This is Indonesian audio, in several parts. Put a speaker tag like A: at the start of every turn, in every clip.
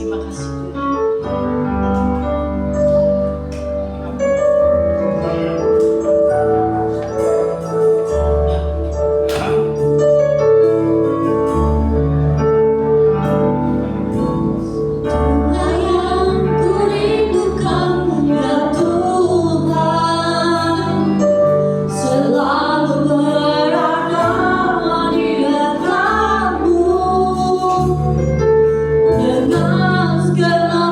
A: makasih Tuhan.
B: Dengan segala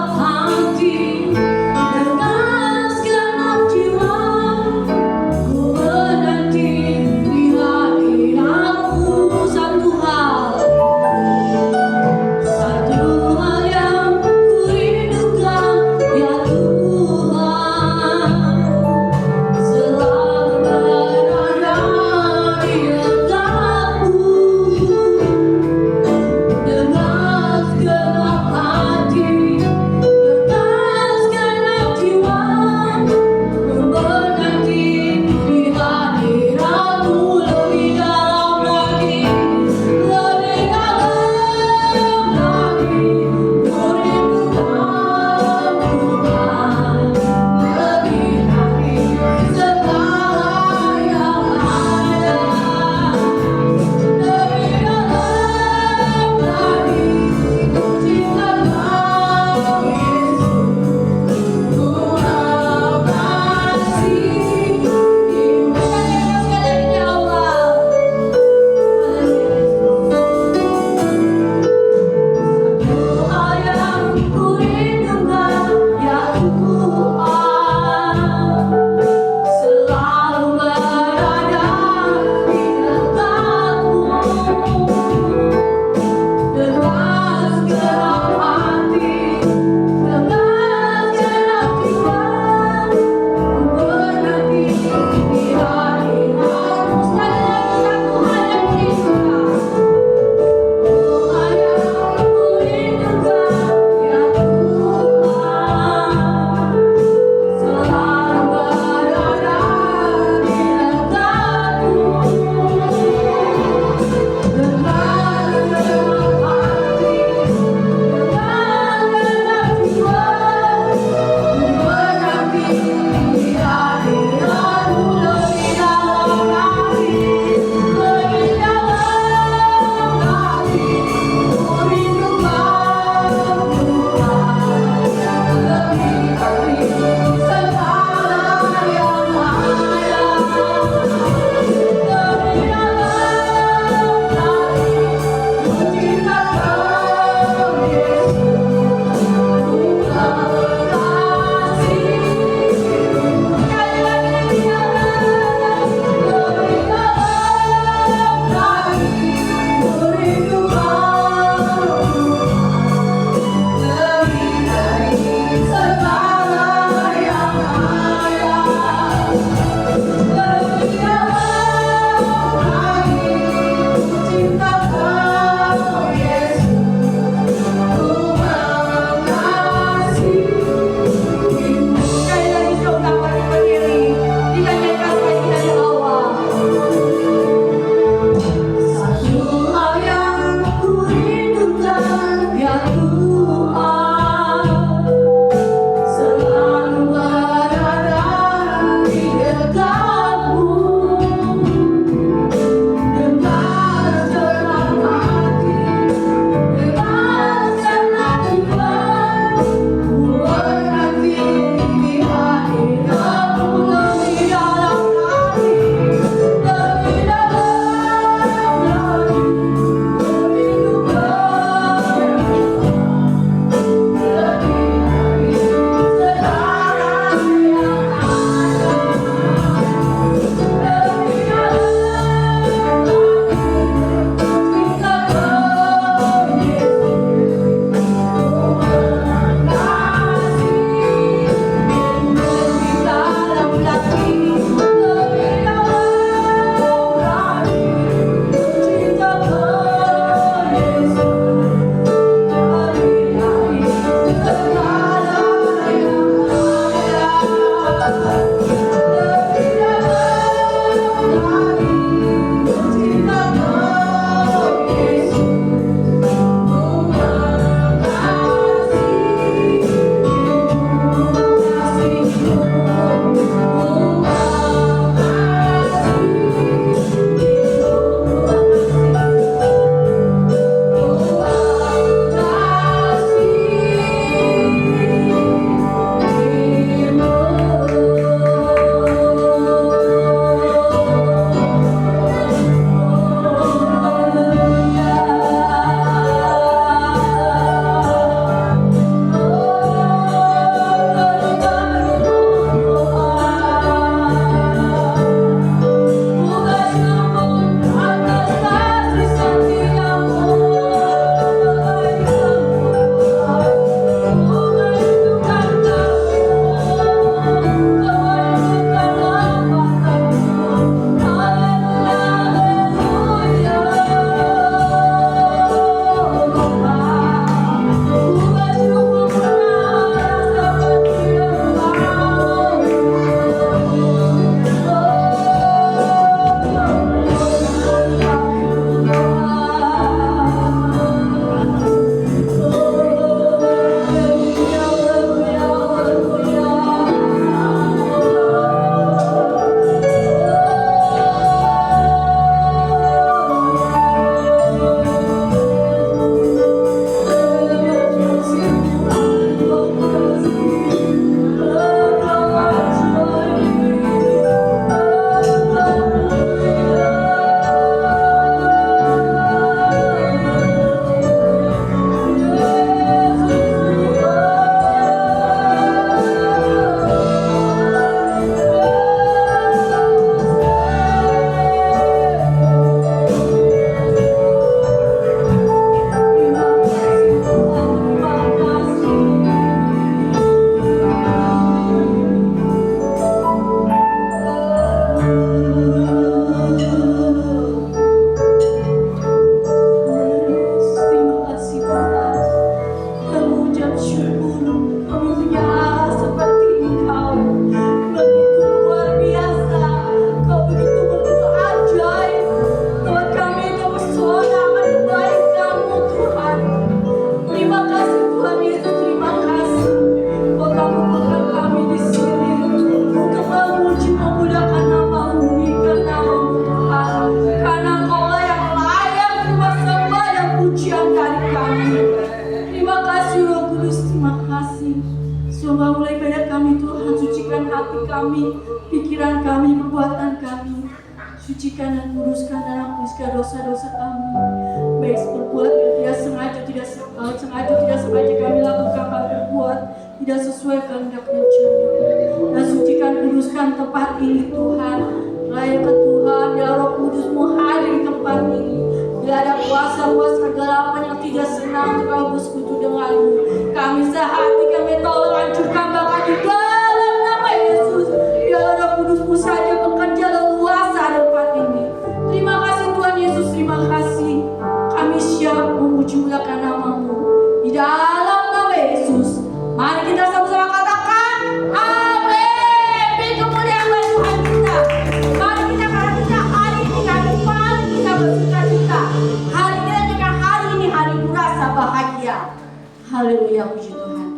A: terima kasih. Semua mulai ibadah kami Tuhan, sucikan hati kami, pikiran kami, perbuatan kami. Sucikan dan kuduskan dan hapuskan dosa-dosa kami. Baik berbuat tidak sengaja, tidak sengaja kami lakukan hal berbuat tidak sesuai kehendak rencana. Dan sucikan kuduskan tempat ini Tuhan. Layakkan Tuhan, ya Roh Kudus-Mu hadir di tempat ini. Bila ada kuasa-kuasa kegelapan yang tidak senang kau bersekutu denganmu, kami sehati kami tolong hancurkan bahkan di dalam nama Yesus. Ya Roh Kudus-Mu saja bekerja leluasa di tempat ini. Terima kasih Tuhan Yesus, terima kasih. Kami siap memuji mulakan nama-Mu di dalam nama Yesus. Mari kita sama-sama katakan amin. Beri kemuliaan bagi Tuhan kita. Mari kita katakan hari ini kami paling kita bersuka-cita. Hari ini adalah hari ini hari merasa bahagia. Haleluya, puji Tuhan.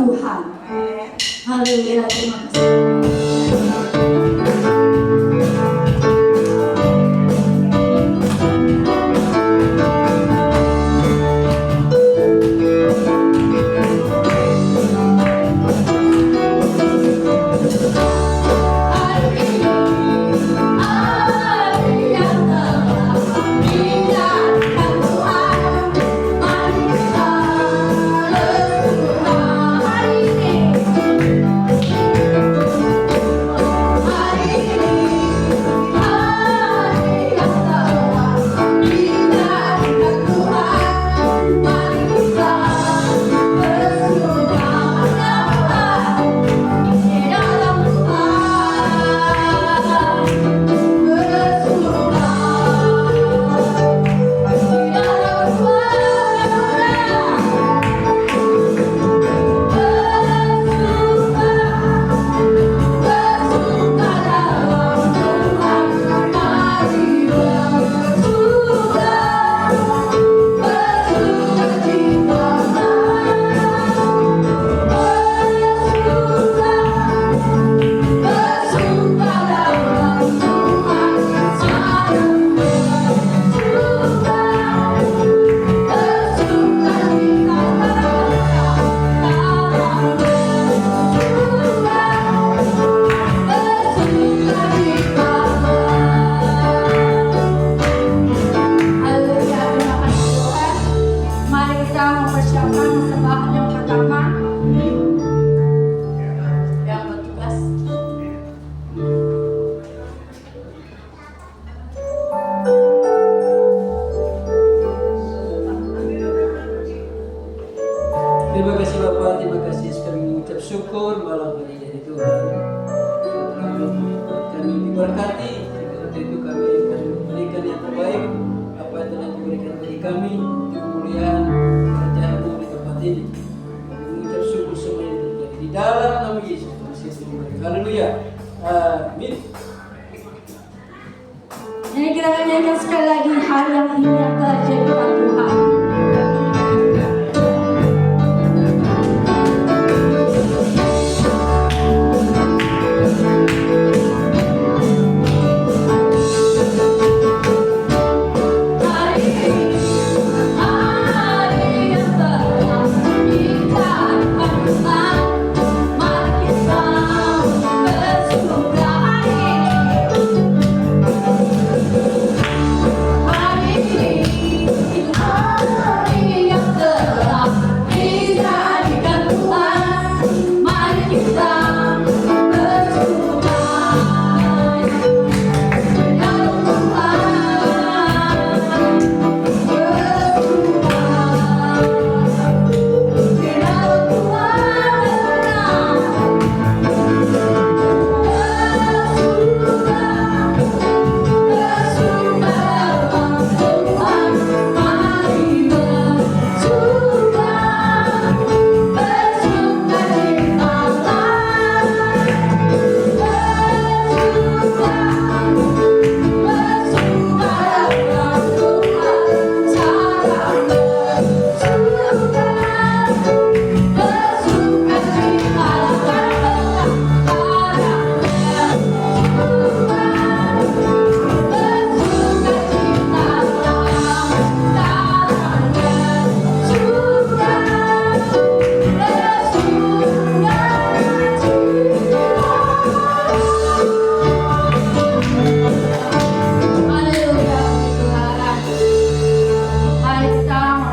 A: Tuhan. Haleluya, terima kasih.
B: berkati. Untuk itu kami akan memberikan yang terbaik apa yang telah diberikan bagi kami, kemuliaan kerajaan-Mu di tempat ini. Kami mengucap syukur semua yang terjadi di dalam nama Yesus Kristus. Haleluya. Amin.
A: Ini kita akan nyanyikan sekali lagi hari yang ini yang telah dijadikan Tuhan.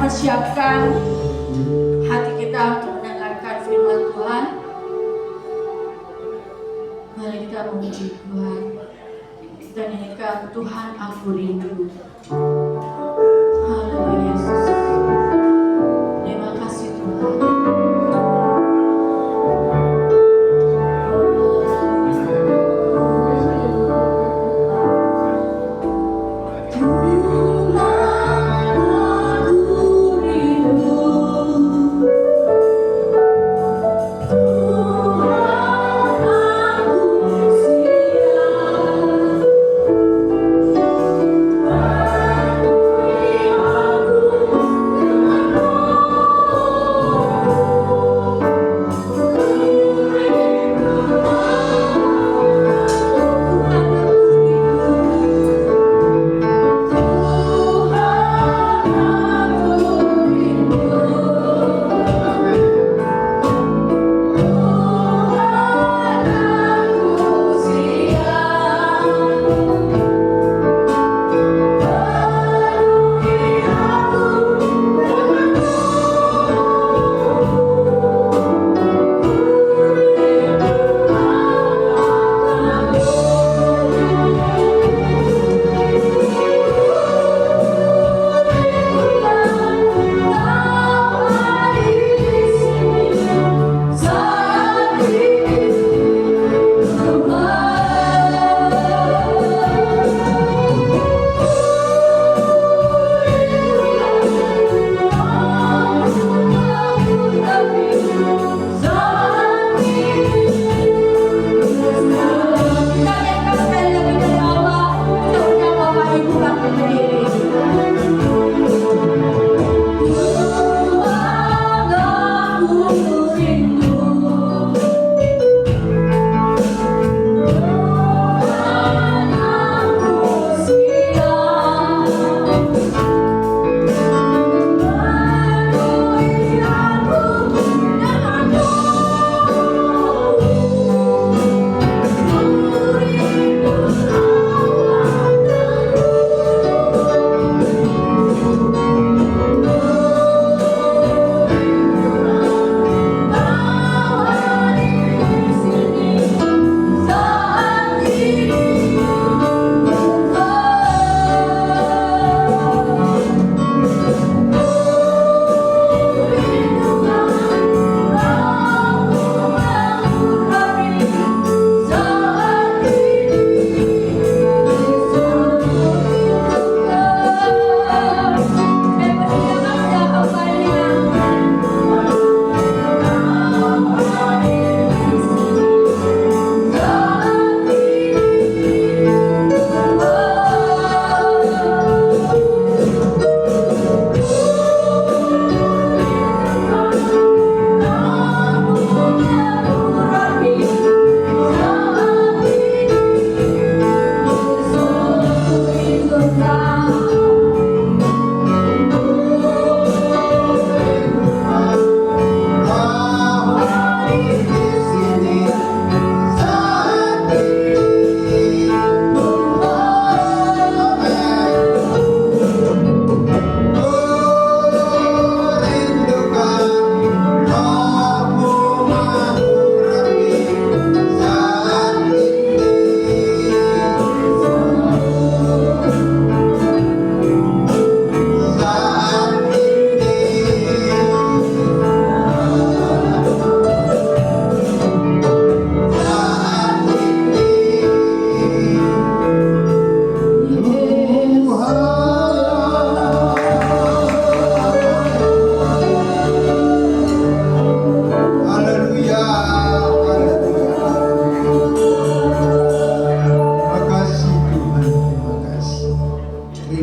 A: Siapkan hati kita untuk mendengarkan firman Tuhan. Mari kita memuji Tuhan. Kita nyanyikan Tuhan aku rindu. Haleluya Yesus. Terima kasih Tuhan.
C: Aku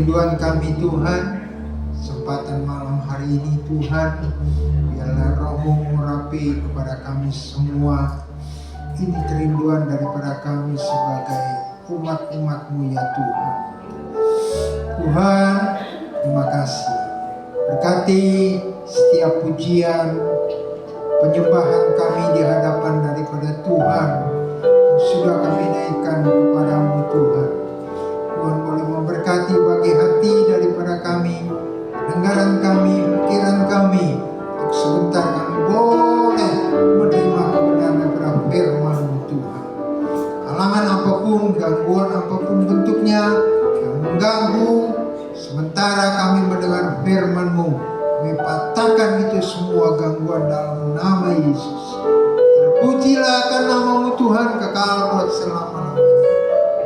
C: kerinduan kami Tuhan, kesempatan malam hari ini Tuhan, biarlah Roh-Mu mengurapi kepada kami semua. Ini kerinduan daripada kami sebagai umat-umat-Mu ya Tuhan. Tuhan, terima kasih. Berkati setiap pujian, penyembahan kami di hadapan daripada Tuhan yang sudah kami naikkan kepadamu Tuhan. Tuhan boleh memberkati bagi hati daripada kami, pendengaran kami, pikiran kami. Untuk sebentar kami boleh menerima kebenaran daripada firman-Mu Tuhan. Halangan apapun, gangguan apapun bentuknya yang mengganggu, sementara kami mendengar firman-Mu, kami patahkan itu semua gangguan dalam nama Yesus. Terpujilah akan nama-Mu Tuhan kekal buat selama-lamanya.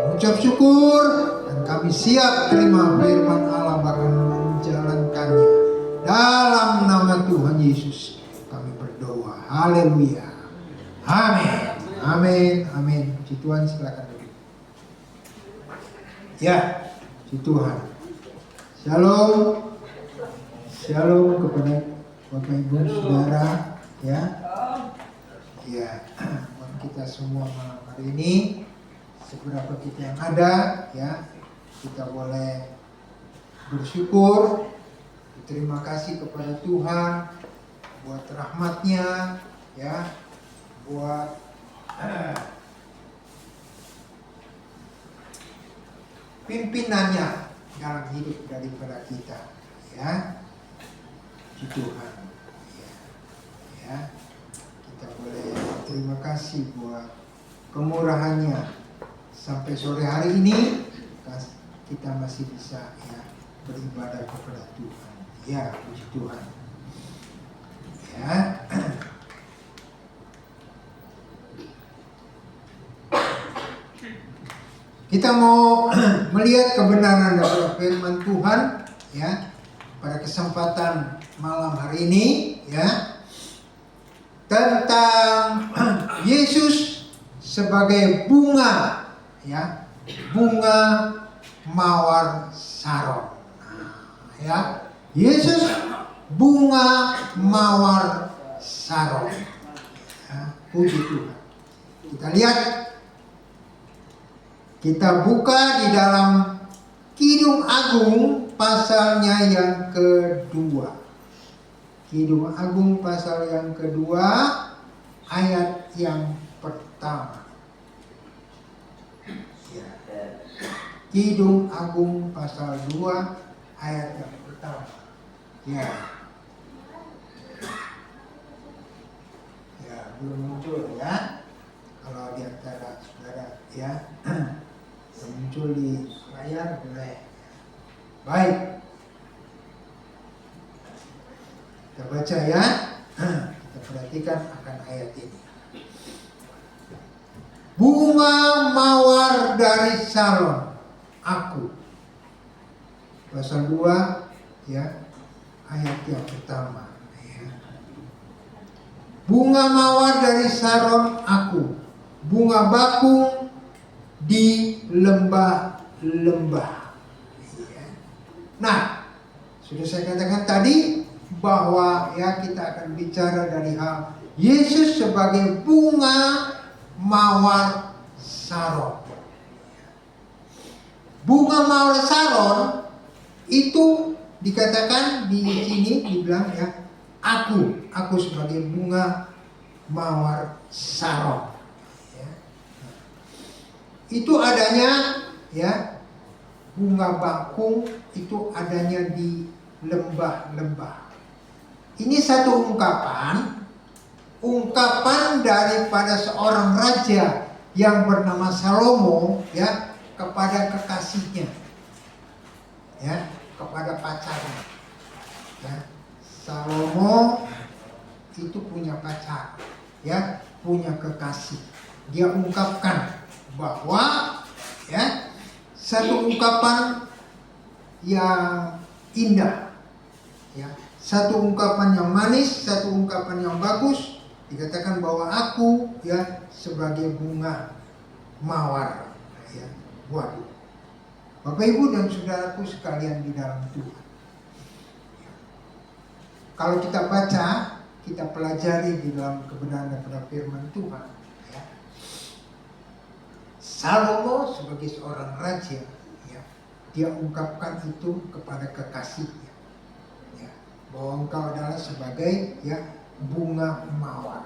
C: Mengucap syukur dan kami siap terima firman Allah bahkan menjalankannya. Dalam nama Tuhan Yesus kami berdoa. Haleluya. Amin. Amin. Amin. Puji Tuhan, silakan duduk. Ya, puji Tuhan. Shalom. Shalom kepada Bapak Ibu Saudara, ya. Ya, buat kita semua malam hari ini, seberapa kita yang ada, ya, kita boleh bersyukur, berterima kasih kepada Tuhan buat rahmat-Nya, ya, buat pimpinannya dalam hidup daripada kita, ya. Puji Tuhan, ya. Kita boleh terima kasih buat kemurahannya sampai sore hari ini kita masih bisa, ya, beribadah kepada Tuhan, ya. Puji Tuhan, ya. Kita mau melihat kebenaran dari firman Tuhan, ya, pada kesempatan malam hari ini, ya, tentang Yesus sebagai bunga, ya, bunga mawar Saron. Ya, Yesus bunga mawar Saron. Ya, puji Tuhan. Kita lihat, kita buka di dalam Kidung Agung pasalnya yang kedua. Kidung Agung pasal yang kedua ayat yang pertama. Ya. Kidung Agung pasal 2 ayat yang pertama. Ya. Ya, belum muncul, ya. Kalau di antara saudara, ya, muncul di layar boleh. Baik. Kita baca, ya. Kita perhatikan akan ayat ini. Bunga mawar dari Saron, aku. Pasal 2, ya, ayat yang pertama, ya. Bunga mawar dari Saron, aku. Bunga bakung di lembah-lembah. Ya. Nah, sudah saya katakan tadi bahwa, ya, kita akan bicara dari hal Yesus sebagai bunga mawar Saron. Bunga mawar Saron itu dikatakan di sini, dibilang, ya, aku sebagai bunga mawar Saron. Ya. Itu adanya, ya, bunga bakung itu adanya di lembah-lembah. Ini satu ungkapan daripada seorang raja yang bernama Salomo, ya, kepada kekasihnya, ya, kepada pacarnya, ya. Salomo itu punya pacar, ya, punya kekasih. Dia ungkapkan bahwa, ya, satu ungkapan yang indah, ya, satu ungkapan yang manis, satu ungkapan yang bagus. Dikatakan bahwa aku, ya, sebagai bunga mawar, ya. Waduh, Bapak Ibu dan saudaraku sekalian di dalam Tuhan. Kalau kita baca, kita pelajari di dalam kebenaran daripada firman Tuhan, ya. Salomo sebagai seorang raja, ya, dia ungkapkan itu kepada kekasihnya, ya, bahwa engkau adalah sebagai, ya, bunga mawar.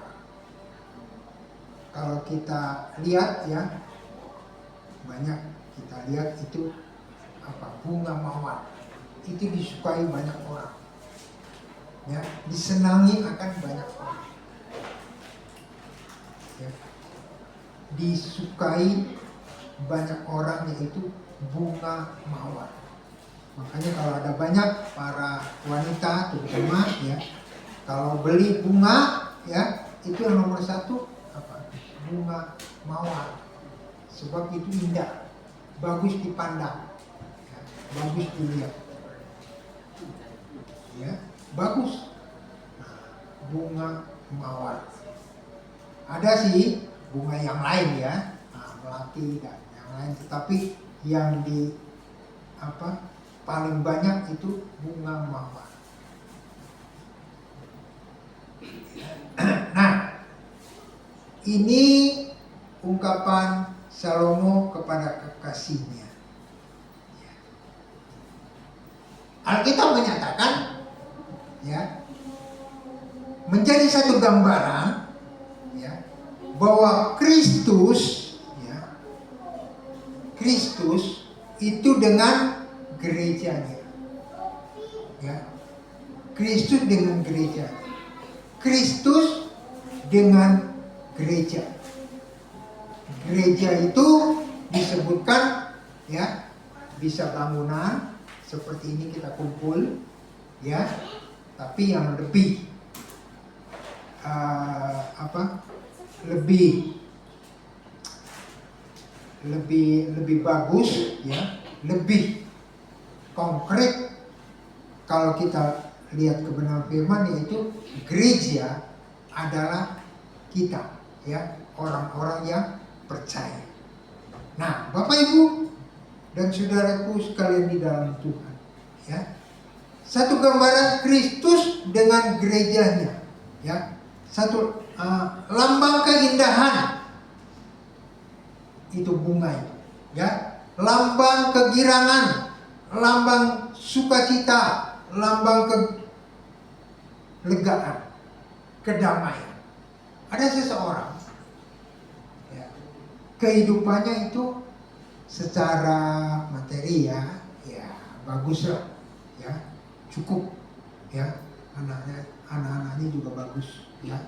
C: Kalau kita lihat, ya, banyak kita lihat itu bunga mawar itu disukai banyak orang, ya, disenangi akan banyak orang, ya, disukai banyak orang, yaitu bunga mawar. Makanya kalau ada banyak para wanita terutama, ya, kalau beli bunga, ya, itu yang nomor satu bunga mawar, sebab itu indah, bagus dipandang, ya, bagus dilihat, ya, bagus. Nah, bunga mawar. Ada sih bunga yang lain, ya, melati dan yang lain, tetapi yang di paling banyak itu bunga mawar. Nah, ini ungkapan Salomo kepada kekasihnya. Alkitab menyatakan, ya, menjadi satu gambaran, ya, bahwa Kristus, ya, Kristus itu dengan gerejanya, ya, Kristus dengan gereja, Kristus dengan gereja. Gereja itu disebutkan, ya, bisa bangunan seperti ini kita kumpul, ya, tapi yang lebih lebih bagus, ya, lebih konkret kalau kita lihat kebenaran firman, yaitu gereja adalah kita, ya, orang-orang yang percaya. Nah, Bapak Ibu dan saudaraku sekalian di dalam Tuhan, ya, satu gambaran Kristus dengan gerejanya, ya, satu lambang keindahan itu bunga itu, ya, lambang kegirangan, lambang sukacita, lambang kelegaan, kedamaian. Ada seseorang, ya, kehidupannya itu secara materi, ya, baguslah, ya, cukup, ya, anak-anaknya juga bagus, ya.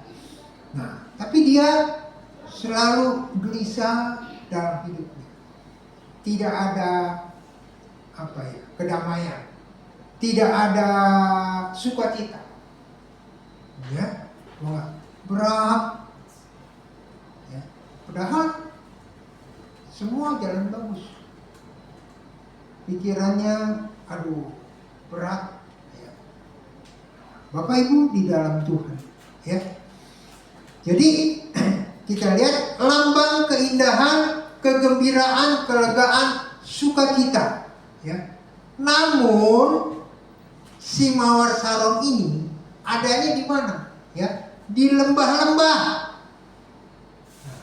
C: Nah, tapi dia selalu gelisah dalam hidupnya. Tidak ada kedamaian, tidak ada sukacita, ya, berat, ya. Padahal semua jalan bagus, pikirannya berat, ya. Bapak Ibu di dalam Tuhan, ya. Jadi kita lihat lambang keindahan, kegembiraan, kelegaan, sukacita, ya. Namun si mawar Saron ini adanya di mana? Ya, di lembah-lembah. Nah,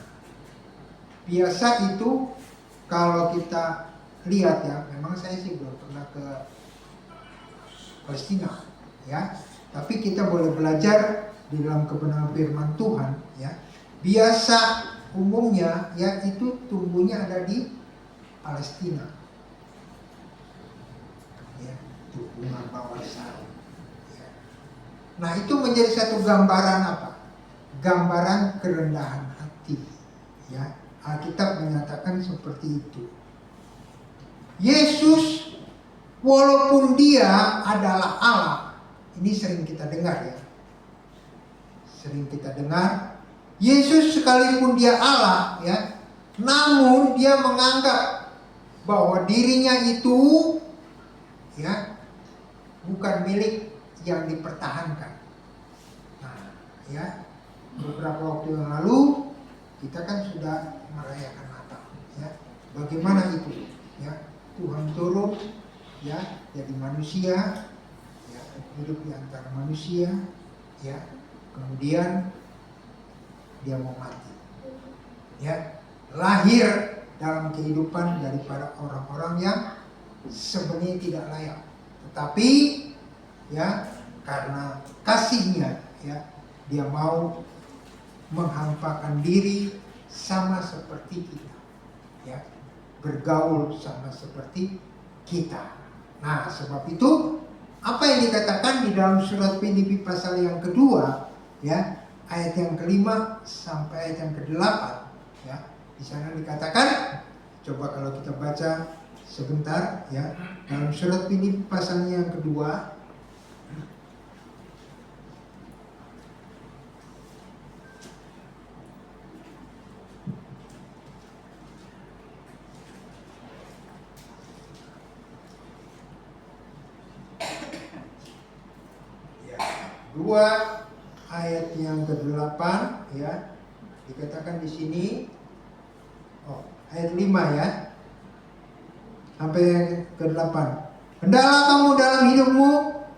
C: biasa itu kalau kita lihat, ya, memang saya sih belum pernah ke Palestina, ya, tapi kita boleh belajar di dalam kebenaran firman Tuhan, ya. Biasa umumnya, ya, itu tumbuhnya ada di Palestina, ya, itu bunga mawar Saron, ya. Nah, itu menjadi satu gambaran apa? Gambaran kerendahan hati, ya. Alkitab menyatakan seperti itu. Yesus, walaupun dia adalah Allah, ini sering kita dengar, ya, sering kita dengar. Yesus sekalipun dia Allah, ya, namun dia menganggap bahwa dirinya itu, ya, bukan milik yang dipertahankan. Nah, ya, beberapa waktu yang lalu kita kan sudah merayakan Natal, ya. Bagaimana itu, ya? Tuhan turun ya jadi manusia, ya hidup di antara manusia, ya kemudian dia mau mati, ya lahir dalam kehidupan daripada orang-orang yang sebenarnya tidak layak, tetapi ya karena kasihnya ya dia mau menghampakan diri sama seperti kita, ya bergaul sama seperti kita. Nah sebab itu apa yang dikatakan di dalam surat Filipi pasal yang kedua ya ayat yang kelima sampai ayat yang kedelapan ya, di sana dikatakan, coba kalau kita baca sebentar ya, dalam surat Filipi pasal yang kedua ya, 2 ayat yang ke-8 ya, dikatakan di sini ayat 5 ya sampai ke-8. Hendaklah kamu dalam hidupmu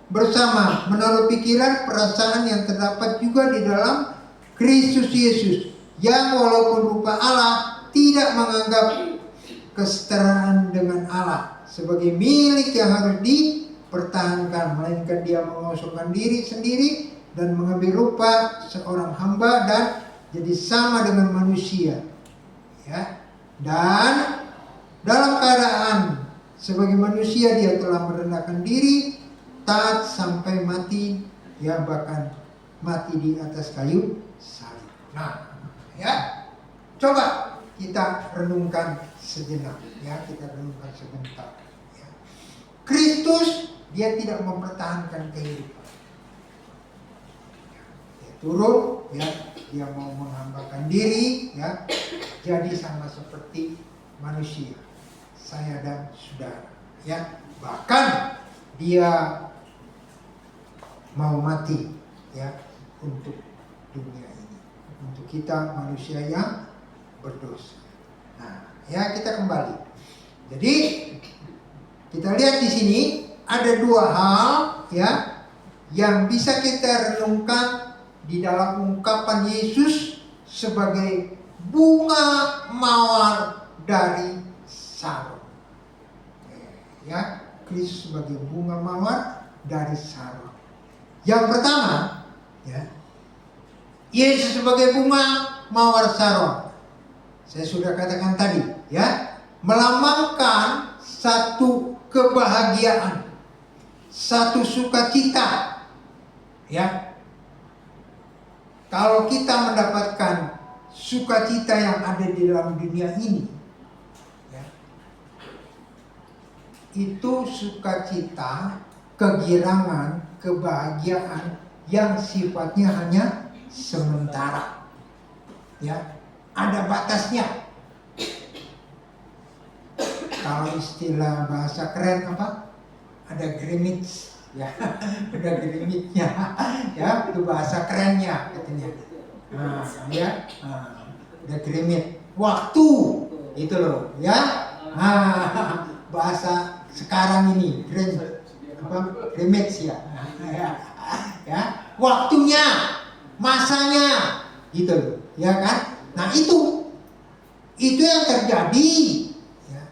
C: bersama menurut pikiran perasaan yang terdapat juga di dalam Kristus Yesus, yang walaupun rupa Allah tidak menganggap kesetaraan dengan Allah sebagai milik yang harus dipertahankan, melainkan dia mengosongkan diri sendiri dan mengambil rupa seorang hamba dan jadi sama dengan manusia ya, dan dalam keadaan sebagai manusia dia telah merendahkan diri, taat sampai mati, ya bahkan mati di atas kayu salib. Nah, ya coba kita renungkan sejenak, ya kita renungkan sebentar. Ya. Kristus dia tidak mempertahankan kehidupan. Dia turun, ya dia mau menghambakan diri, ya jadi sama seperti manusia, saya dan saudara, ya bahkan dia mau mati ya untuk dunia ini, untuk kita manusia yang berdosa. Nah, ya kita kembali. Jadi kita lihat di sini ada 2 hal ya yang bisa kita renungkan di dalam ungkapan Yesus sebagai bunga mawar dari Saron. Ya, Kristus sebagai bunga mawar dari Saron. Yang pertama, ya, Yesus sebagai bunga mawar Saron. Saya sudah katakan tadi, ya, melambangkan satu kebahagiaan, satu sukacita, ya. Kalau kita mendapatkan sukacita yang ada di dalam dunia ini, ya, itu sukacita, kegirangan, kebahagiaan yang sifatnya hanya sementara, ya, ada batasnya. Kalau istilah bahasa keren apa? Ada grimits, ya, ada grimitnya, ya, itu bahasa kerennya katanya. Nah, ya, ada grimit, waktu, itu loh, ya. Nah, bahasa sekarang ini, grimits ya, ya, waktunya, masanya, gitu loh, ya kan? Nah itu yang terjadi ya,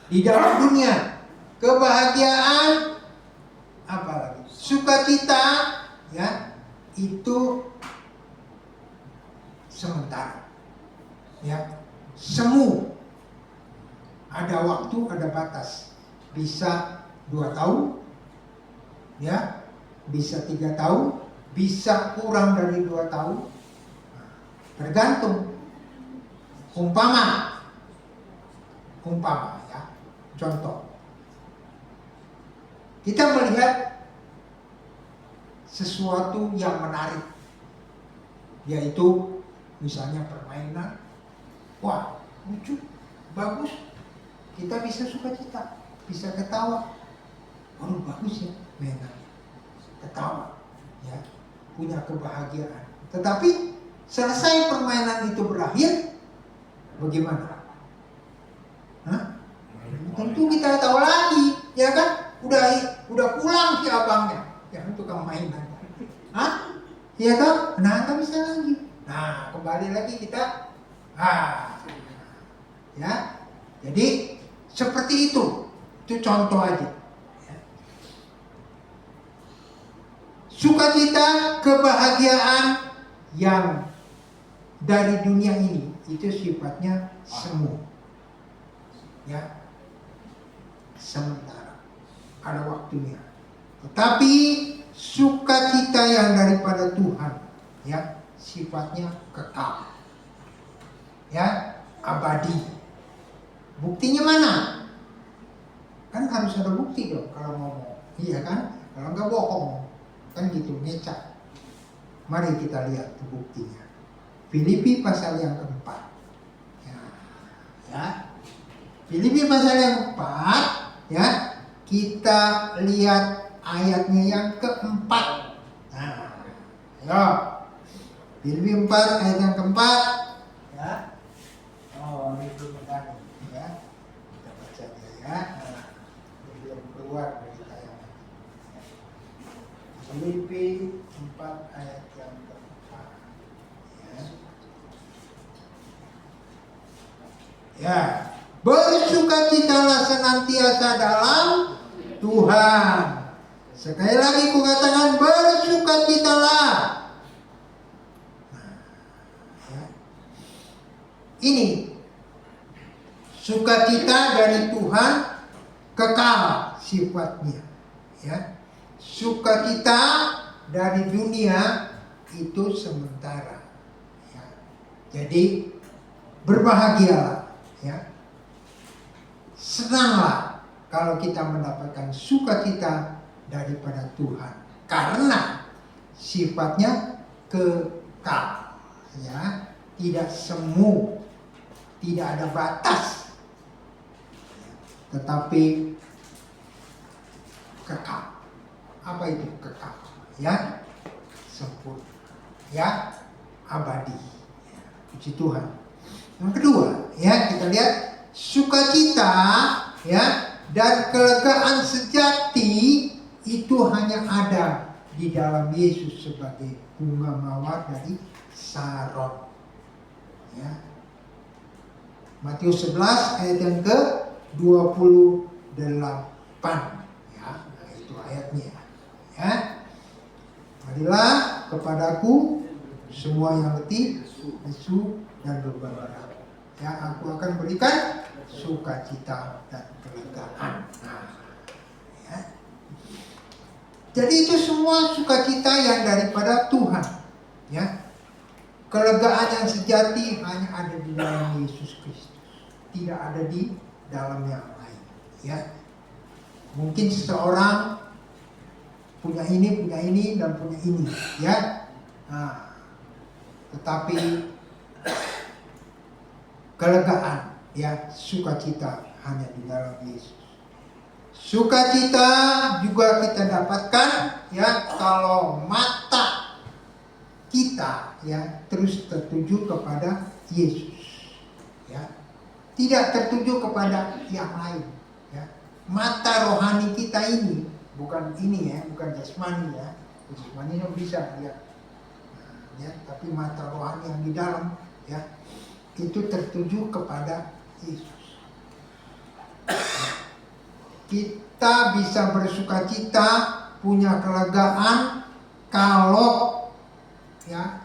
C: di dalam dunia. Kebahagiaan, apalagi sukacita, ya itu sementara, ya semu, ada waktu, ada batas, bisa 2 tahun, ya bisa 3 tahun, bisa kurang dari 2 tahun, tergantung. Umpama ya, contoh, kita melihat sesuatu yang menarik, yaitu misalnya permainan, wah lucu, bagus, kita bisa sukacita, bisa ketawa, oh bagus ya mainannya, ketawa, ya punya kebahagiaan. Tetapi selesai permainan itu berakhir, bagaimana? Hah? tentu kita tahu lagi, ya kan? Udah pulang si abangnya, yang tukang mainan. Hah? Iya kan? Nah, nggak bisa lagi. Nah, kembali lagi kita, ya. Jadi seperti itu contoh aja. Sukacita, kebahagiaan yang dari dunia ini itu sifatnya semu, ya, sementara, ada waktunya. Tetapi sukacita yang daripada Tuhan, ya, sifatnya kekal, ya, abadi. Buktinya mana? Kan harus ada bukti dong kalau ngomong, iya kan? Kalau nggak bohong, kan gitu, ngecak. Mari kita lihat buktinya. Filipi pasal yang keempat. Ya. Filipi pasal yang keempat, ya. Kita lihat ayatnya yang keempat. Nah, ya. Filipi 4 ayat yang keempat, ya. Oh, itu benar, ya. Kita baca ya. Nah, belum keluar dari tayangan. Filipi 4 ayat yang keempat. Ya, bersukacitalah senantiasa dalam Tuhan. Sekali lagi kukatakan bersukacitalah. Nah, ya. Ini sukacita dari Tuhan kekal sifatnya, ya. Sukacita dari dunia itu sementara, ya. Jadi berbahagialah, ya, senanglah kalau kita mendapatkan sukacita daripada Tuhan, karena sifatnya kekal, ya, tidak semu, tidak ada batas, tetapi kekal. Apa itu kekal? Ya, sempurna, ya, abadi. Ya, puji Tuhan. Yang kedua, ya, kita lihat sukacita, ya, dan kelegaan sejati itu hanya ada di dalam Yesus sebagai bunga mawar dari Saron. Ya. Matius 11 ayat yang ke-28. Ya, nah itu ayatnya. Ya. Marilah kepadaku semua yang letih, lesu, dan beban berat. Ya, aku akan berikan sukacita dan kelegaan. Nah, ya. Jadi itu semua sukacita yang daripada Tuhan, ya. Kelegaan yang sejati hanya ada di dalam Yesus Kristus, tidak ada di dalam yang lain, ya. Mungkin seseorang punya ini, dan punya ini, ya. Nah, tetapi kelegaan, ya, sukacita hanya di dalam Yesus. Sukacita juga kita dapatkan, ya, kalau mata kita, ya, terus tertuju kepada Yesus, ya, tidak tertuju kepada yang lain, ya. Mata rohani kita ini bukan ini, ya, bukan jasmani, ya. Jasmani itu bisa lihat, ya, tapi mata rohani yang di dalam, ya, itu tertuju kepada Yesus. Kita bisa bersukacita, punya kelegaan kalau, ya,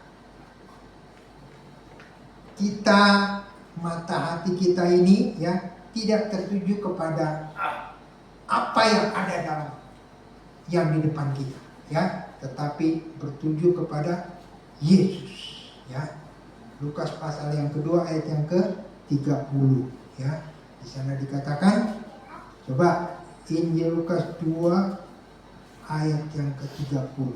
C: kita, mata hati kita ini, ya, tidak tertuju kepada apa yang ada dalam, yang di depan kita, ya, tetapi bertuju kepada Yesus, ya. Lukas pasal yang kedua ayat yang ke-30, ya. Di sana dikatakan, coba Injil Lukas 2 ayat yang ke-30.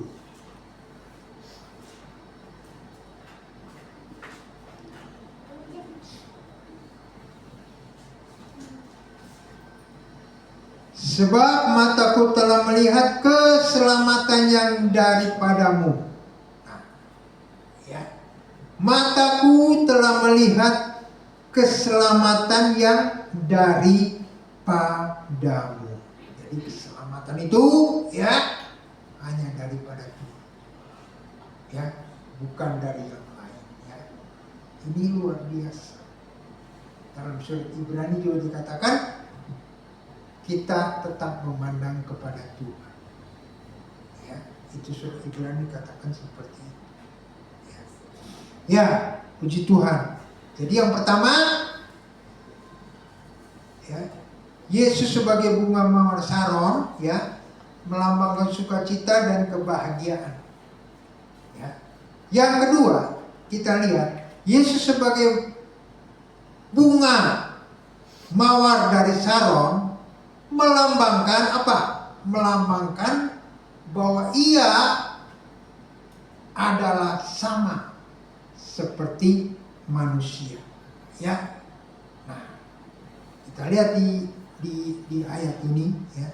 C: Sebab mataku telah melihat keselamatan yang daripadamu. Nah, ya. Mataku telah melihat keselamatan yang daripada padamu. Jadi keselamatan itu ya hanya daripada Tuhan, ya, bukan dari yang lain. Ya. Ini luar biasa. Dalam surat Ibrani juga dikatakan kita tetap memandang kepada Tuhan. Ya, itu surat Ibrani katakan seperti itu. Ya, puji Tuhan. Jadi yang pertama, ya, Yesus sebagai bunga mawar saron, ya, melambangkan sukacita dan kebahagiaan. Ya. Yang kedua, kita lihat Yesus sebagai bunga mawar dari saron melambangkan apa? Melambangkan bahwa ia adalah sama seperti manusia. Ya. Nah, kita lihat di ayat ini, ya.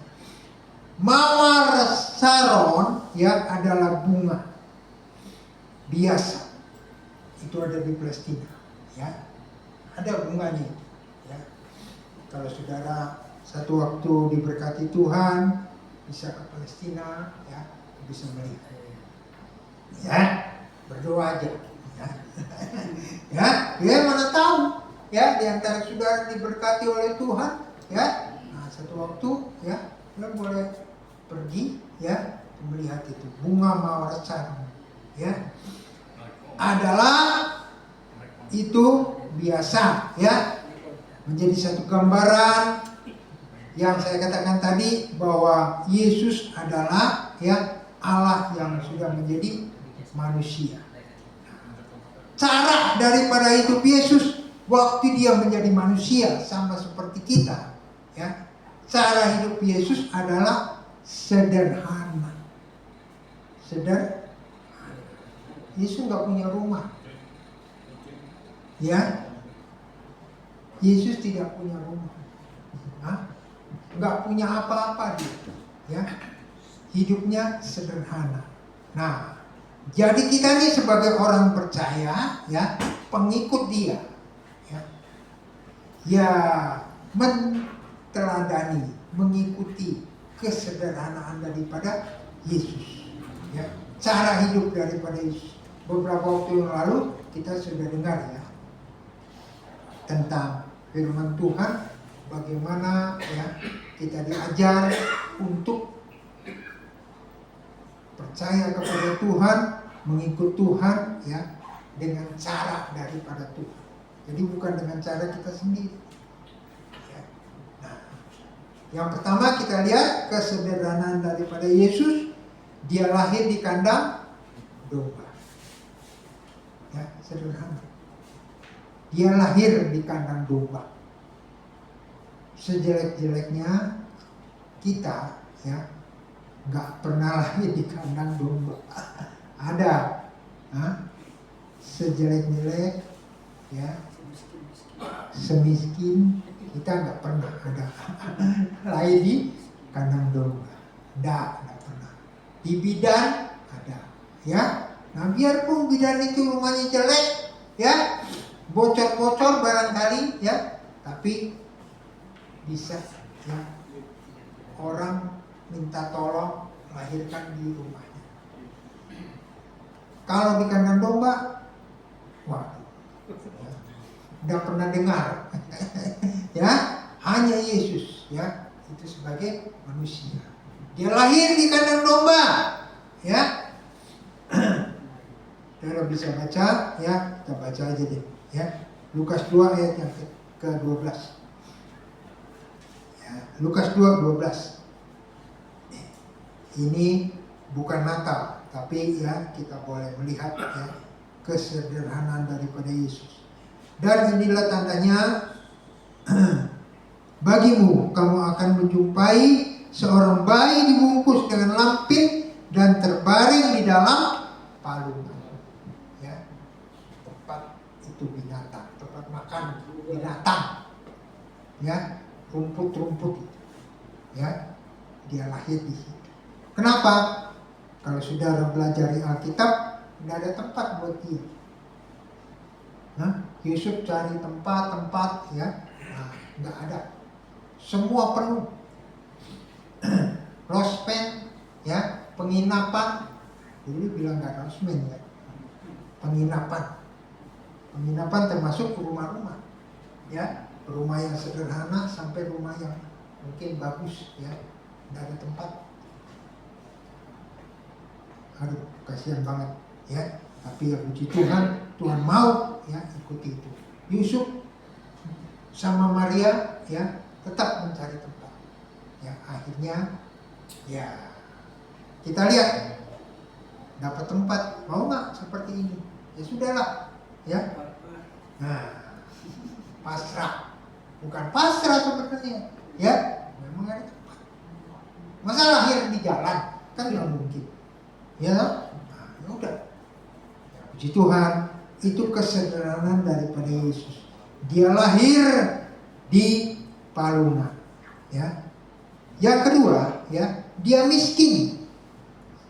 C: Mawar saron ya adalah bunga biasa. Itu ada di Palestina, ya. Ada bunganya, ya. Kalau saudara satu waktu diberkati Tuhan bisa ke Palestina, ya, bisa melihat. Ya, berdoa aja, ya. Ya, mana tahu, ya, di antara saudara diberkati oleh Tuhan, ya. Nah, satu waktu, ya, kita boleh pergi, ya, melihat itu bunga mawar saron, ya. Adalah itu biasa, ya, menjadi satu gambaran yang saya katakan tadi bahwa Yesus adalah, ya, Allah yang sudah menjadi manusia. Cara daripada hidup Yesus waktu dia menjadi manusia sama seperti kita, ya. Cara hidup Yesus adalah sederhana. Sederhana. Yesus nggak punya rumah, ya. Yesus tidak punya rumah, nggak punya apa-apa dia, ya. Hidupnya sederhana. Nah, jadi kita nih sebagai orang percaya, ya, pengikut dia, ya, menteladani, mengikuti kesederhanaan daripada Yesus, ya, cara hidup daripada Yesus. Beberapa waktu yang lalu kita sudah dengar, ya, tentang firman Tuhan, bagaimana, ya, kita diajar untuk percaya kepada Tuhan, mengikut Tuhan, ya, dengan cara daripada Tuhan. Jadi bukan dengan cara kita sendiri. Ya. Nah, yang pertama kita lihat kesederhanaan daripada Yesus. Dia lahir di kandang domba. Ya, sederhana. Dia lahir di kandang domba. Sejelek-jeleknya kita, ya, nggak pernah lahir di kandang domba. Ada, sejelek-jelek, ya, semiskin kita nggak pernah ada lahir di kandang domba. Nggak pernah. Di bidan ada, ya. Nah, biarpun bidan itu rumahnya jelek, ya, bocor-bocor barangkali, ya, tapi bisa, ya, orang minta tolong lahirkan di rumahnya. Kalau di kandang domba, waduh, ya, udah pernah dengar, ya, hanya Yesus, ya, itu sebagai manusia. Dia lahir di kandang domba, ya. Kalau bisa baca, ya, kita baca aja deh, ya. Lukas 2 ayat yang ke-12. Ya, Lukas 2:12. Ini bukan Natal, tapi, ya, kita boleh melihat, ya, kesederhanaan daripada Yesus. Dan inilah tandanya bagimu, kamu akan menjumpai seorang bayi dibungkus dengan lampin dan terbaring di dalam palungan. Ya, tempat itu binatang, tempat makan binatang, ya, rumput-rumput itu, ya, dia lahir di situ. Kenapa? Kalau saudara belajar di Alkitab, tidak ada tempat buat dia. Yusuf cari tempat, ya, nah, nggak ada. semua penuh. Losmen, ya, penginapan. Jadi bilang nggak losmen ya, penginapan. Penginapan termasuk rumah-rumah, ya, rumah yang sederhana sampai rumah yang mungkin bagus, ya, nggak ada tempat. Aduh, kasihan banget, ya. Tapi ya puji Tuhan, Tuhan mau, ya, ikuti itu. Yusuf sama Maria, ya, tetap mencari tempat. Ya, akhirnya, ya, kita lihat dapat tempat. Mau nggak seperti ini? Ya sudahlah, ya. Nah, pasrah, bukan pasrah sebenarnya, ya. Memang ada tempat. Masa lahir di jalan kan nggak mungkin, ya. Nah, ya udah. Ya, puji Tuhan, itu kesederhanaan daripada Yesus. Dia lahir di Paluna, ya. Yang kedua, ya, dia miskin.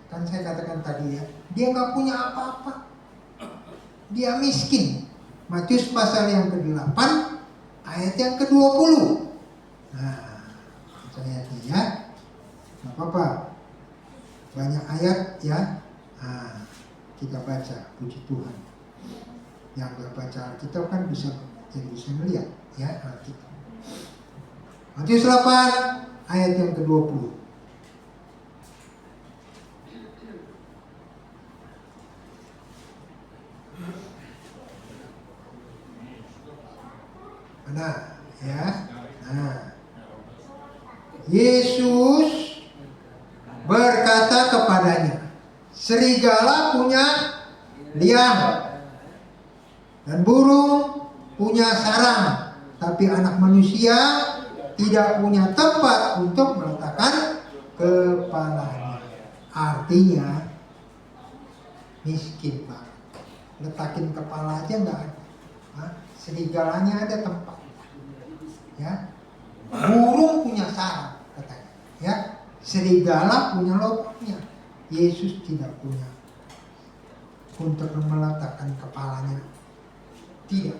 C: Kan saya katakan tadi, ya, dia nggak punya apa-apa. Dia miskin. Matius pasal yang ke-8 ayat yang ke-20. Nah, saya ya, nggak apa-apa. Banyak ayat, ya. Nah, kita baca, puji Tuhan. Yang nggak baca Alkitab kan bisa melihat, ya, Alkitab. Matius 8 ayat yang ke-20. Nah, ya. Nah, Yesus berkata kepadanya, serigala punya liang dan burung punya sarang, tapi anak manusia tidak punya tempat untuk meletakkan kepalanya. Artinya miskin banget. Letakin kepala aja nggak ada. Hah? Serigalanya ada tempat. Ya, burung punya sarang katanya. Ya, serigala punya lubangnya. Yesus tidak punya untuk meletakkan kepalanya. Tidak.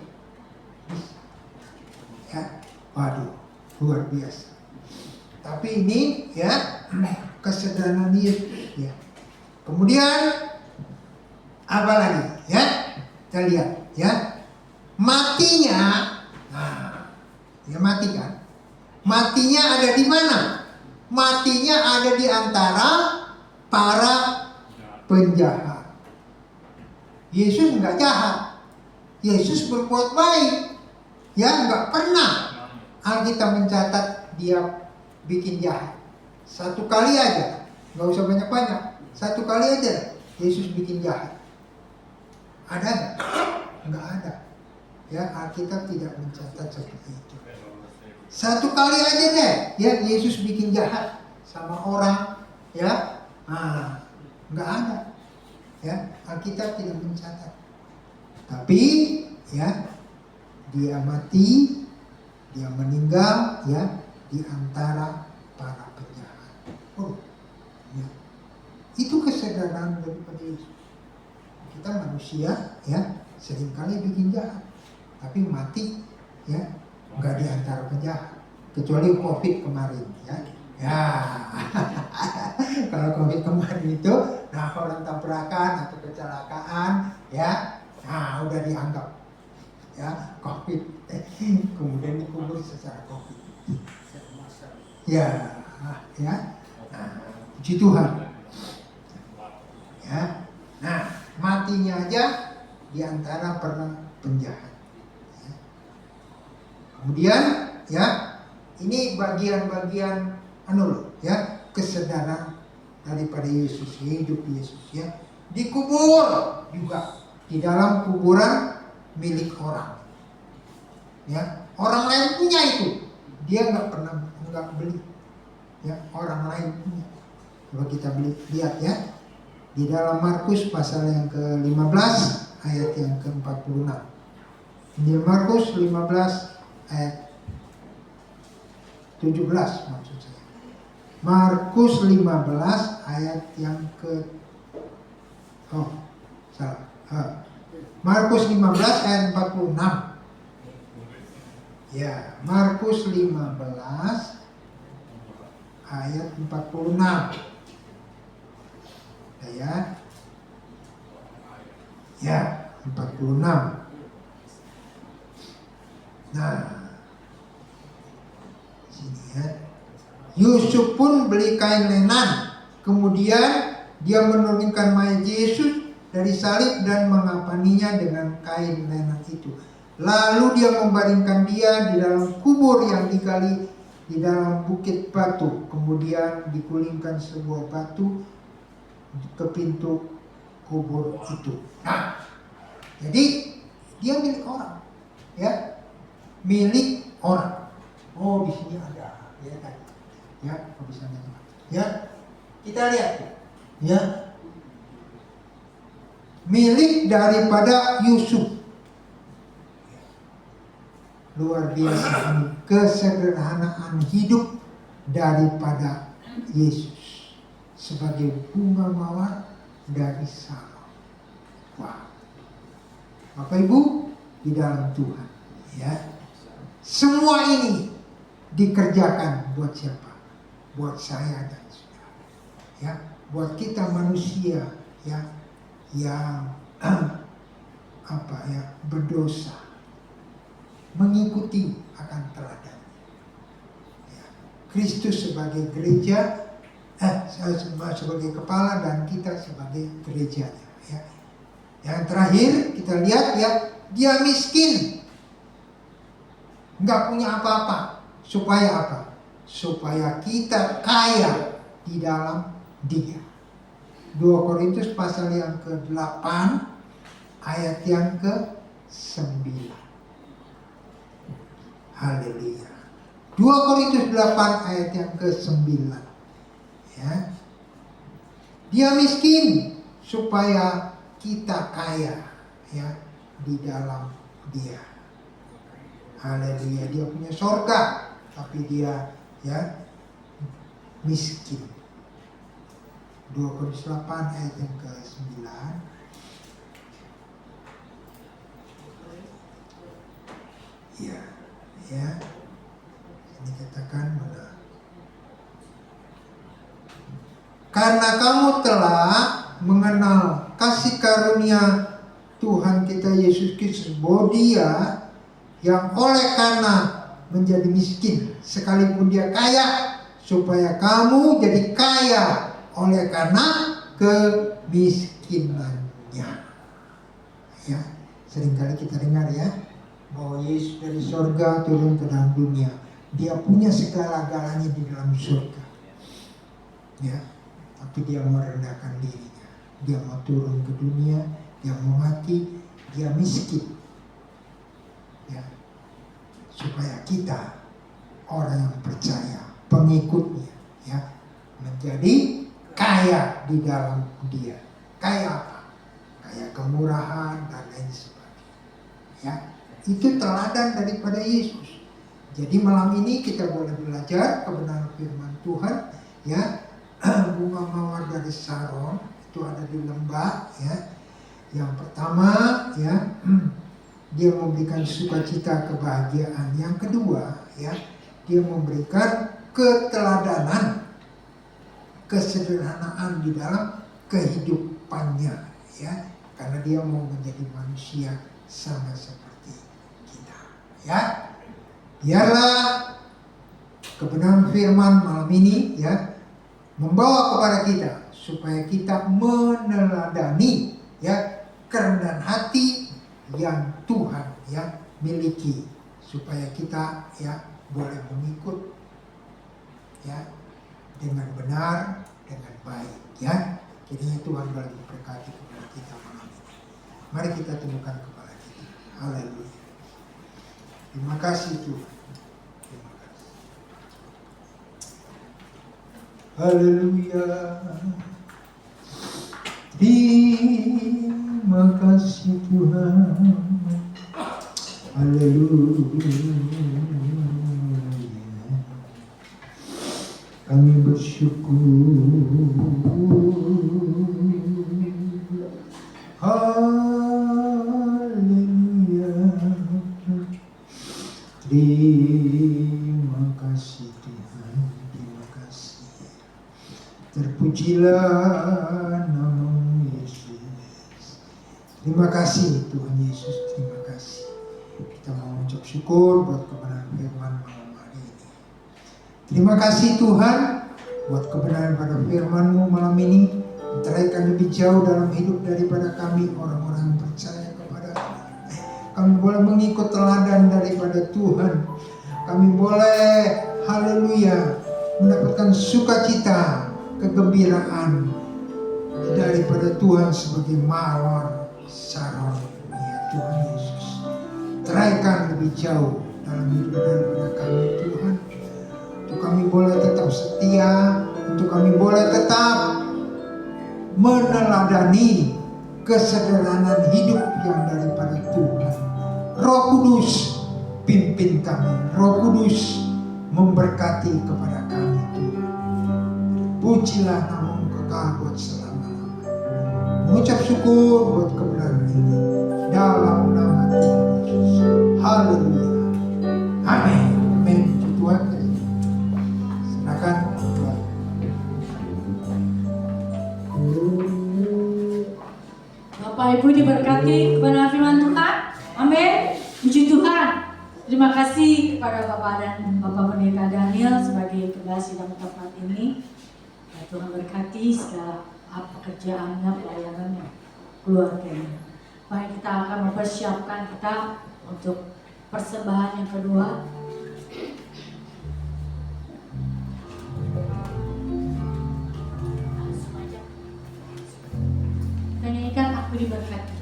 C: Ya, waduh, luar biasa. Tapi ini, ya, kesederhanaan Yesus. Ya. Kemudian apa lagi? Ya, kita lihat. Ya, matinya. Nah, dia mati kan? Matinya ada di mana? Matinya ada di antara para penjahat. Yesus nggak jahat. Yesus berbuat baik. Ya, nggak pernah Alkitab mencatat dia bikin jahat. Satu kali aja, nggak usah banyak-banyak. Satu kali aja Yesus bikin jahat. Ada nggak? Nggak ada. Ya, Alkitab tidak mencatat seperti itu. Satu kali aja deh, ya, Yesus bikin jahat sama orang, ya, nggak ada. Ya, Alkitab tidak mencatat. Tapi, ya, dia mati, dia meninggal, ya, di antara para penjahat. Oh, ya, itu kesadaran daripada Yesus. Kita manusia, ya, seringkali bikin jahat. Tapi mati, ya, nggak di antara penjahat, kecuali COVID kemarin, ya. Ya, kalau COVID kemarin itu, nah, orang tabrakan atau kecelakaan, ya, nah, udah dianggap, ya, COVID, kemudian dikubur secara COVID. Ya, ya, nah, puji Tuhan, ya. Nah, matinya aja di antara para penjahat. Kemudian, ya, ini bagian-bagian ya, kesadaran daripada Yesus, hidup Yesus, ya. Dikubur juga di dalam kuburan milik orang. Ya, orang lain punya itu. Dia nggak beli. Ya, orang lain punya. Coba kita lihat, ya. Di dalam Markus pasal yang ke-15 ayat yang ke-46. Di Markus 15 ayat 17 maksud saya. Markus 15 ayat yang Markus 15 ayat 46. Ya, Markus 15 ayat 46. Ya. Ya, 46. Nah, sini ya. Yusuf pun beli kain lenan. Kemudian dia menurunkan mayat Yesus dari salib dan mengapaninya dengan kain lenan itu. Lalu dia membaringkan dia di dalam kubur yang digali di dalam bukit batu. Kemudian digulingkan sebuah batu ke pintu kubur itu. Nah, jadi dia milik orang, ya, milik orang. Oh, di sini ada, ya kan? Ya, bisa lihat. Ya, kita lihat, ya, milik daripada Yusuf. Luar biasa ini kesederhanaan hidup daripada Yesus sebagai bunga mawar dari Salom. Wah, Bapak Ibu di dalam Tuhan, ya, semua ini dikerjakan buat siapa? Buat saya dan saudara, ya, buat kita manusia, ya, yang berdosa, mengikuti akan teladan. Ya. Kristus sebagai gereja, sebagai kepala dan kita sebagai gerejanya. Ya. Yang terakhir kita lihat, ya, dia miskin, nggak punya apa-apa. Supaya apa? Supaya kita kaya di dalam Dia. 2 Korintus pasal yang ke-8 ayat yang ke-9. Haleluya. 2 Korintus 8 ayat yang ke-9. Ya. Dia miskin supaya kita kaya, ya, di dalam Dia. Haleluya. Dia punya sorga, tapi dia, ya, miskin. 2 Korintus 8 ayat yang ke-9. Ya, ya. Ini katakan mana? Karena kamu telah mengenal kasih karunia Tuhan kita Yesus Kristus, bahwa Dia yang oleh karena menjadi miskin sekalipun Dia kaya, supaya kamu jadi kaya oleh karena kemiskinannya. Ya, seringkali kita dengar, ya, bahwa Yesus dari surga turun ke dalam dunia. Dia punya segala-galanya di dalam surga, ya, tapi dia mau rendahkan dirinya. Dia mau turun ke dunia, dia mau mati, dia miskin, ya, supaya kita orang yang percaya, pengikutnya, ya, menjadi kaya di dalam Dia. Kaya apa? Kaya kemurahan dan lain sebagainya. Ya, itu teladan daripada Yesus. Jadi malam ini kita boleh belajar kebenaran firman Tuhan, ya. Bunga mawar dari Saron itu ada di lembah, ya. Yang pertama, ya, dia memberikan sukacita, kebahagiaan. Yang kedua, ya, dia memberikan keteladanan, kesederhanaan di dalam kehidupannya, ya, karena dia mau menjadi manusia sama seperti kita, ya. Biarlah kebenaran firman malam ini, ya, membawa kepada kita supaya kita meneladani, ya, kerendahan hati yang Tuhan, ya, miliki, supaya kita, ya, boleh mengikut, ya, dengan benar, dengan baik, ya. Kiranya Tuhan boleh memberkati kepada kita malam ini. Mari kita tundukkan kepala kita. Haleluya. Terima kasih Tuhan. Terima kasih. Haleluya. Terima kasih Tuhan. Haleluya. Kami bersyukur. Haleluya. Terpujilah namamu Yesus. Terima kasih Tuhan Yesus, terima kasih. Kita mau mengucap syukur buat kebenaran firman malam hari ini. Terima kasih Tuhan buat kebenaran pada firman-Mu malam ini. Menteraikan lebih jauh dalam hidup daripada kami orang-orang yang percaya kepada kami boleh mengikut teladan daripada Tuhan. Kami boleh, haleluya, mendapatkan sukacita, kegembiraan daripada Tuhan sebagai mawar Saron. Ya Tuhan Yesus, teraikan lebih jauh dalam hidup daripada kami Tuhan. Untuk kami boleh tetap setia, untuk kami boleh tetap meneladani kesederhanaan hidup yang daripada Tuhan. Roh Kudus pimpin kami, Roh Kudus memberkati kepada kami Tuhan. Pujilah namamu kekal buat selama-lamanya. Mengucap syukur buat kebenaran ini dalam nama Tuhan Yesus. Haleluya. Amin. Amin. Tuhan, silakan Tuhan.
A: Bapak Ibu diberkati kebenaran firman Tuhan. Amin. Puji Tuhan. Terima kasih kepada Bapak dan Bapak Pendeta Daniel sebagai gembala sidang tempat ini. Tuhan berkati segala pekerjaannya, pelayanannya, keluarganya. Mari kita akan mempersiapkan kita untuk persembahan yang kedua. Kita nyanyikan Aku Diberkati.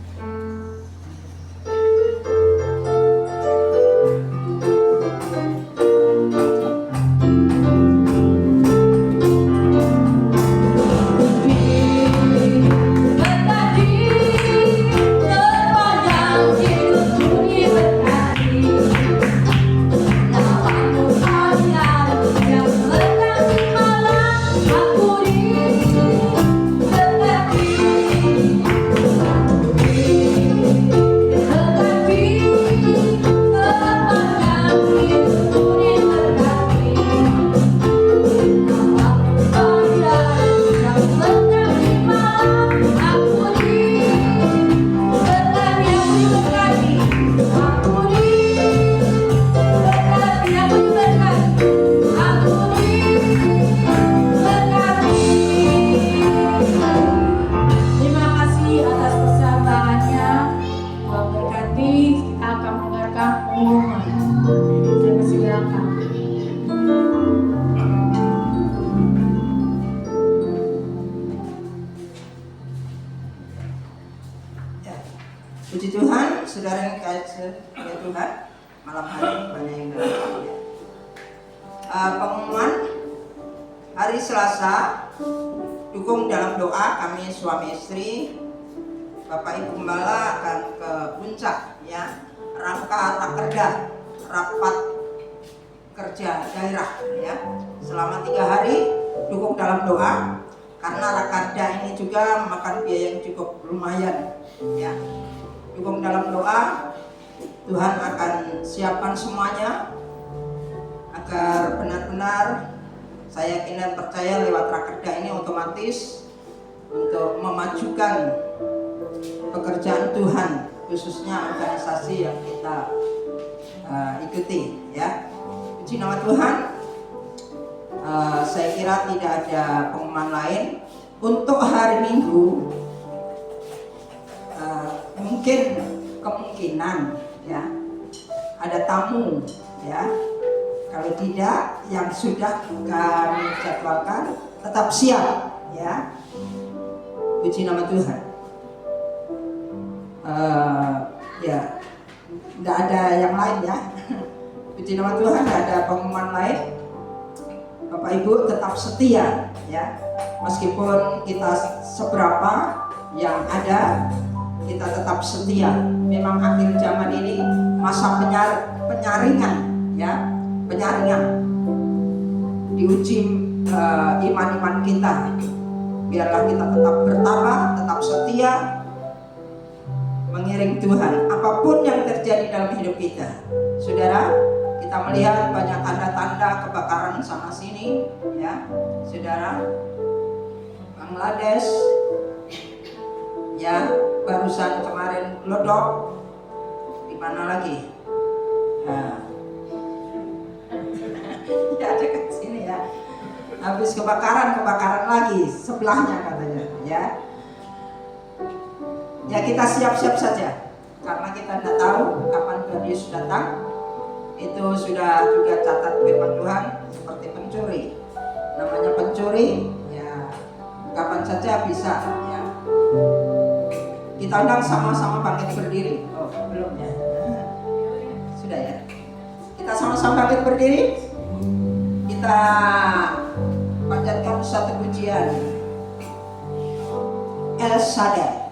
D: Puji Tuhan, saudara yang dikasihi Tuhan, malam hari banyak yang datang. Pengumuman hari Selasa, dukung dalam doa kami suami istri, Bapak Ibu Gembala akan ke puncak ya, rangka rakerda, rapat kerja daerah ya, selama 3 hari dukung dalam doa karena rakerda ini juga memakan biaya yang cukup lumayan ya. Dukung dalam doa, Tuhan akan siapkan semuanya agar benar-benar saya yakin dan percaya lewat rakerda ini otomatis untuk memajukan pekerjaan Tuhan, khususnya organisasi yang kita ikuti ya. Puji nama Tuhan. Saya kira tidak ada pengumuman lain untuk hari Minggu. Mungkin kemungkinan ya ada tamu ya. Kalau tidak, yang sudah kami jadwalkan tetap siap ya. Puji nama Tuhan. Ya, tidak ada yang lain ya. Puji nama Tuhan, tidak ada pengumuman lain. Bapak Ibu tetap setia ya. Meskipun kita seberapa yang ada, kita tetap setia. Memang akhir zaman ini masa penyaringan ya, penyaringan. Diuji iman-iman kita. Biarlah kita tetap bertambah, tetap setia mengiring Tuhan apapun yang terjadi dalam hidup kita. Saudara, kita melihat banyak tanda-tanda kebakaran sana sini ya. Saudara, Bangladesh, ya barusan kemarin Glodok, di mana lagi? Nah, ya dekat sini ya. Habis kebakaran lagi sebelahnya katanya, ya. Ya kita siap-siap saja, karena kita tidak tahu kapan Tuhan Yesus datang. Itu sudah juga catat firman Tuhan seperti pencuri. Namanya pencuri, ya kapan saja bisa, ya. Kita undang sama-sama bangkit berdiri. Oh, belum ya? Sudah ya? Kita sama-sama bangkit berdiri. Kita panjatkan satu pujian. El Shaddai.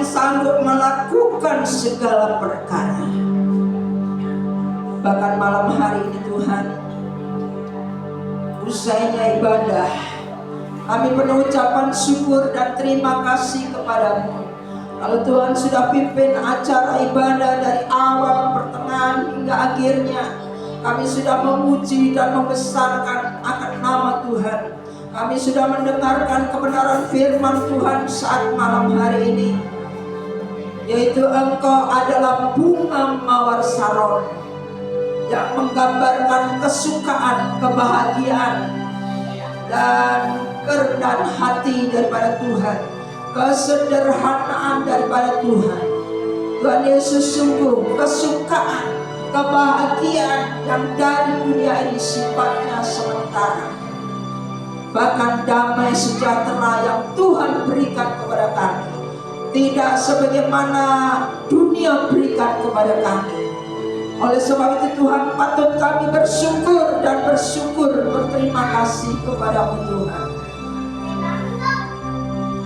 D: sanggup melakukan segala perkara. Bahkan malam hari ini Tuhan, usainya ibadah, kami penuh ucapan syukur dan terima kasih kepadamu. Kalau Tuhan sudah pimpin acara ibadah dari awal, pertengahan hingga akhirnya, kami sudah memuji dan membesarkan akan nama Tuhan. Kami sudah mendengarkan kebenaran firman Tuhan saat malam hari ini, yaitu Engkau adalah bunga mawar saron yang menggambarkan kesukaan, kebahagiaan, dan kerendahan hati daripada Tuhan, kesederhanaan daripada Tuhan. Tuhan Yesus, sungguh kesukaan, kebahagiaan yang dari dunia ini sifatnya sementara. Bahkan damai sejahtera yang Tuhan berikan kepada kami tidak sebagaimana dunia berikan kepada kami. Oleh sebab itu Tuhan, patut kami bersyukur dan berterima kasih kepadamu Tuhan.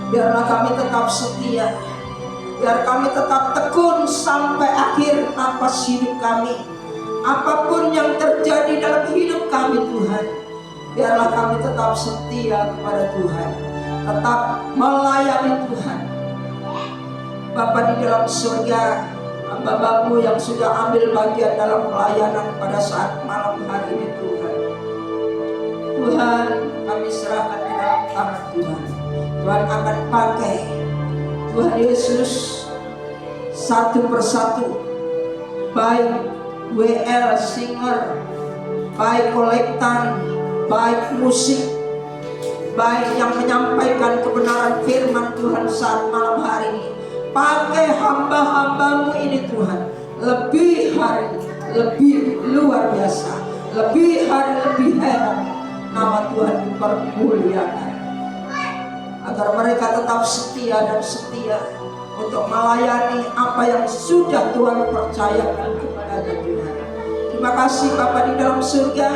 D: Biarlah kami tetap setia, biar kami tetap tekun sampai akhir nafas hidup kami. Apapun yang terjadi dalam hidup kami Tuhan, biarlah kami tetap setia kepada Tuhan, tetap melayani Tuhan. Bapa di dalam surga, hamba-Mu yang sudah ambil bagian dalam pelayanan pada saat malam hari ini Tuhan, Tuhan kami serahkan ke dalam tangan Tuhan. Tuhan akan pakai Tuhan Yesus satu persatu, baik WL singer, baik kolektan, baik musik, baik yang menyampaikan kebenaran firman Tuhan saat malam hari ini. Pakai hamba-hamba-Mu ini Tuhan, lebih hari lebih luar biasa, lebih hari lebih hebat. Nama Tuhan dipermuliakan, agar mereka tetap setia dan setia untuk melayani apa yang sudah Tuhan percayakan kepada Tuhan. Terima kasih Bapa di dalam surga,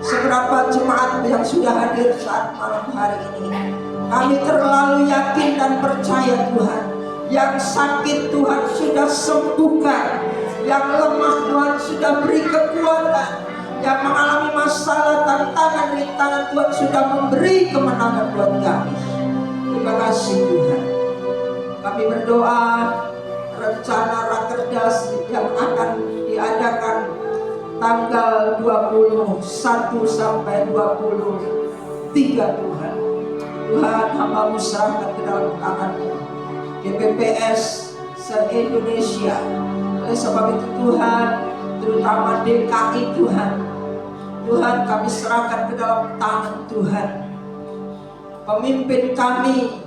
D: seberapa jemaat yang sudah hadir saat malam hari ini. Kami terlalu yakin dan percaya Tuhan, yang sakit Tuhan sudah sembuhkan, yang lemah Tuhan sudah beri kekuatan, yang mengalami masalah, tantangan, rintangan Tuhan sudah memberi kemenangan buat kami. Terima kasih Tuhan. Kami berdoa rencana rakerdas yang akan diadakan tanggal 21 sampai 23 Tuhan. Tuhan, hamba-Mu serahkan ke dalam tangan-Mu. GPPS se-Indonesia. Oleh sebab itu Tuhan, terutama DKI Tuhan, Tuhan kami serahkan ke dalam tangan Tuhan. Pemimpin kami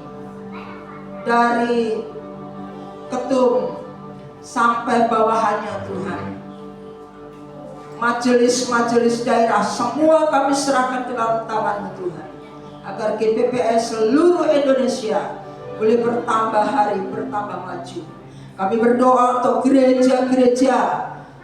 D: dari ketum sampai bawahannya Tuhan, majelis-majelis daerah, semua kami serahkan ke dalam tangan Tuhan, agar GPPS seluruh Indonesia boleh bertambah hari, bertambah maju. Kami berdoa untuk gereja-gereja,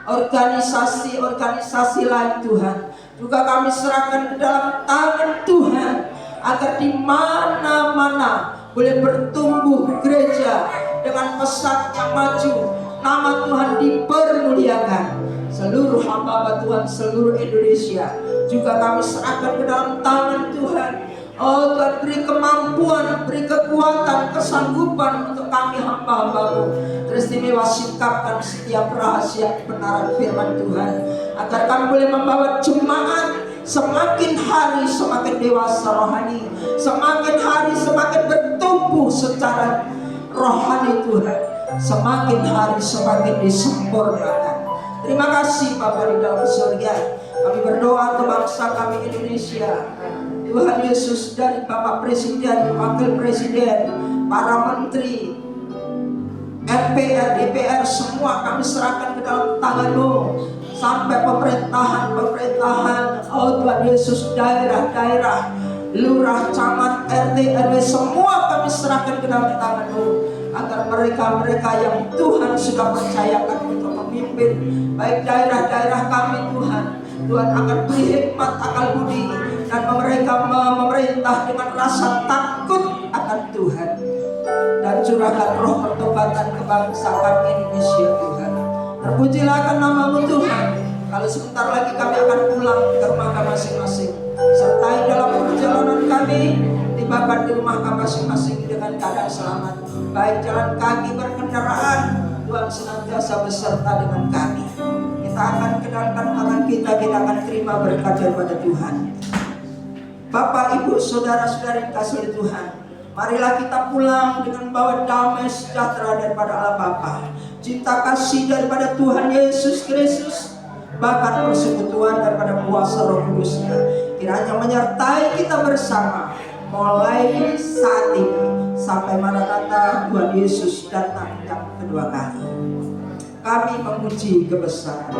D: organisasi-organisasi lain Tuhan, juga kami serahkan ke dalam tangan Tuhan, agar di mana-mana boleh bertumbuh gereja dengan pesat yang maju, nama Tuhan dipermuliakan. Seluruh hamba Tuhan seluruh Indonesia juga kami serahkan ke dalam tangan Tuhan. Oh Tuhan, beri kemampuan, beri kekuatan, kesanggupan untuk kami hamba-hamba-Mu. Teristimewa sikapkan setiap rahasia kebenaran firman Tuhan, agar kami boleh membawa jemaat semakin hari semakin dewasa rohani, semakin hari semakin bertumbuh secara rohani Tuhan, semakin hari semakin disempurnakan. Terima kasih Bapa di dalam surga. Kami berdoa untuk bangsa kami Indonesia. Tuhan Yesus, dari Bapak Presiden, Wakil Presiden, para Menteri, MPR, DPR, semua kami serahkan ke dalam tangan-Mu. Sampai pemerintahan, oh Tuhan Yesus, daerah-daerah, lurah, camat, RT, RW, semua kami serahkan ke dalam tangan-Mu, agar mereka-mereka yang Tuhan sudah percayakan untuk memimpin, baik daerah-daerah kami Tuhan, Tuhan akan beri hikmat, akal budi, dan mereka memerintah dengan rasa takut akan Tuhan. Dan dan curahkan roh pertobatan ke bangsa kami Indonesia Tuhan. Terpujilah akan nama-Mu Tuhan. Kalau sebentar lagi kami akan pulang ke rumah kami masing-masing. Sertai dalam perjalanan kami, tibakan di rumah kami masing-masing dengan keadaan selamat. Baik jalan kaki berkendaraan, Tuhan senantiasa beserta dengan kami. Kita akan kedalkan tangan kita akan terima berkat daripada Tuhan. Bapak, Ibu, saudara-saudari kasih Tuhan, marilah kita pulang dengan bawa damai sejahtera daripada Allah Bapa, cinta kasih daripada Tuhan Yesus Kristus, bahkan persekutuan daripada kuasa Roh Kudus-Nya kiranya menyertai kita bersama mulai saat ini sampai Maranatha Tuhan Yesus datang yang kedua kali. Kami memuji kebesaran